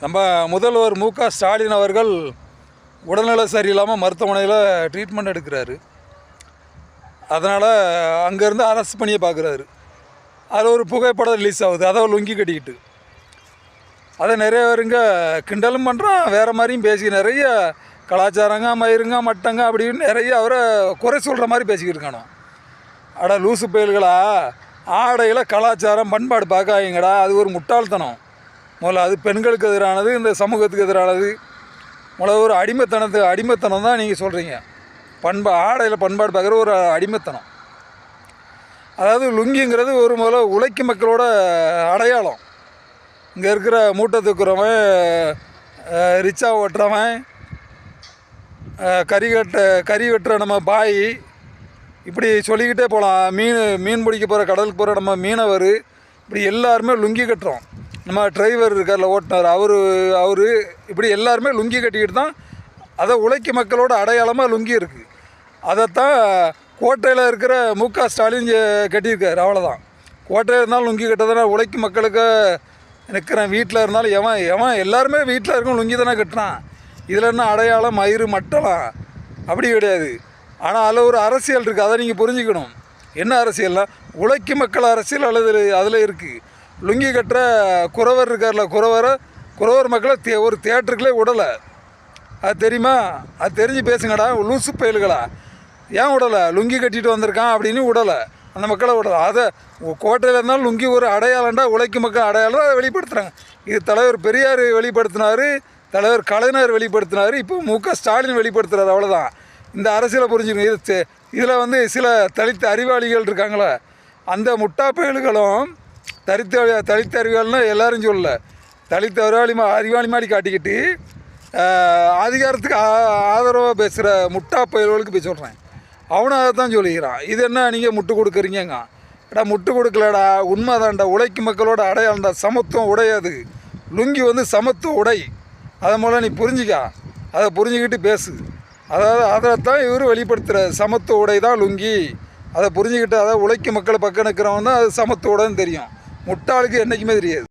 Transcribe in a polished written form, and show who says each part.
Speaker 1: நம்ம முதல்வர் மு.க.ஸ்டாலின் அவர்கள் உடல்நல சரியில்லாமல் மருத்துவமனையில் ட்ரீட்மெண்ட் எடுக்கிறாரு. அதனால் அங்கேருந்து அரசு பணியை பார்க்குறாரு. அதில் ஒரு புகைப்படம் ரிலீஸ் ஆகுது, அதை லுங்கி கட்டிக்கிட்டு. அதை நிறைய பேருங்க கிண்டலும் பண்ணுறான், வேறு மாதிரியும் பேசி நிறைய கலாச்சாரங்க மயிருங்க மட்டங்க அப்படின்னு நிறைய அவரை குறை சொல்கிற மாதிரி பேசிக்கிட்டு இருக்கானோ. அட லூசு பயல்களா, ஆடையில் கலாச்சாரம் பண்பாடு பார்க்காதீங்கடா, அது ஒரு முட்டாள்தனம். முதல்ல அது பெண்களுக்கு எதிரானது, இந்த சமூகத்துக்கு எதிரானது. முதல்ல ஒரு அடிமைத்தனம் தான் நீங்கள் சொல்கிறீங்க. ஆடையில் பண்பாடு பார்க்குற ஒரு அடிமைத்தனம். அதாவது லுங்கிங்கிறது ஒரு முதல்ல உழைக்கும் மக்களோட அடையாளம். இங்கே இருக்கிற மூட்டை தூக்குறவன், ரிச்சா ஓட்டுறவன், கறி வெட்டுற நம்ம பாய், இப்படி சொல்லிக்கிட்டே போகலாம். மீன் பிடிக்க போகிற கடலுக்கு போகிற நம்ம மீனவர், இப்படி எல்லாருமே லுங்கி கட்டுறோம். நம்ம டிரைவர் இருக்கார்ல, ஓட்டுனர், அவர் இப்படி எல்லாருமே லுங்கி கட்டிக்கிட்டு தான். அதை உழைக்கும் மக்களோட அடையாளமாக லுங்கி இருக்குது. அதைத்தான் கோட்டையில் இருக்கிற மு.க.ஸ்டாலின் கட்டியிருக்காரு. அவ்வளோதான். கோட்டையில் இருந்தாலும் லுங்கி கட்டதானே உழைக்கும் மக்களுக்கு நிற்கிறேன். வீட்டில் இருந்தாலும் எவன் எல்லாருமே வீட்டில் இருக்கும் லுங்கி தானே கட்டுறான். இதில் என்ன அடையாளம் மயிறு மட்டலாம் அப்படி கிடையாது. ஆனால் அதில் ஒரு அரசியல் இருக்குது, அதை நீங்கள் புரிஞ்சுக்கணும். என்ன அரசியல்னா உழைக்கும் மக்கள் அரசியல் அதில் இருக்குது. லுங்கி கட்டுற குறவர் இருக்கார்ல, குறவர் மக்களை ஒரு தியேட்டருக்குள்ளே விடலை. அது தெரியுமா? அது தெரிஞ்சு பேசுங்கடா லூசு பயல்களா. ஏன் விடலை? லுங்கி கட்டிட்டு வந்திருக்கான் அப்படின்னு விடலை, அந்த மக்களை விடலை. அதை கோட்டையில் இருந்தாலும் லுங்கி ஒரு அடையாளம்டா, உழைக்கும் மக்கள் அடையாளம், அதை வெளிப்படுத்துகிறாங்க. இது தலைவர் பெரியார் வெளிப்படுத்தினார், தலைவர் கலைஞர் வெளிப்படுத்தினார், இப்போ மு.க.ஸ்டாலின் வெளிப்படுத்துகிறார். அவ்வளோதான். இந்த அரசியலை புரிஞ்சுக்கணும். இதில் சில தலித்த அறிவாளிகள் இருக்காங்களே, அந்த முட்டா பயல்களும் தலித்த அறிவாளினா எல்லாரும் சொல்லலை, தலித்த அறிவாளி மாதிரி காட்டிக்கிட்டு அதிகாரத்துக்கு ஆதரவாக பேசுகிற முட்டா பயல்களுக்கு போய் சொல்கிறேன். அவனும் அதை தான் சொல்லிக்கிறான். இது என்ன நீங்கள் முட்டு கொடுக்குறீங்கங்க? ஏடா முட்டு கொடுக்கலடா, உண்மைதான்டா. உழைக்கும் மக்களோட அடையாளம்டா, சமத்துவம் உடையாது. லுங்கி சமத்துவ உடை. அதை மூலம் நீ புரிஞ்சிக்கா, அதை புரிஞ்சுக்கிட்டு பேசு. அதாவது அதைத்தான் இவர் வெளிப்படுத்துகிற சமத்துவ உடை தான் லுங்கி. அதை புரிஞ்சுக்கிட்டு, அதாவது உழைக்கும் மக்களை பக்கம் நிற்கிறவன் தான் அது சமத்துவ உடைன்னு தெரியும். முட்டாளுக்கு என்றைக்குமே தெரியாது.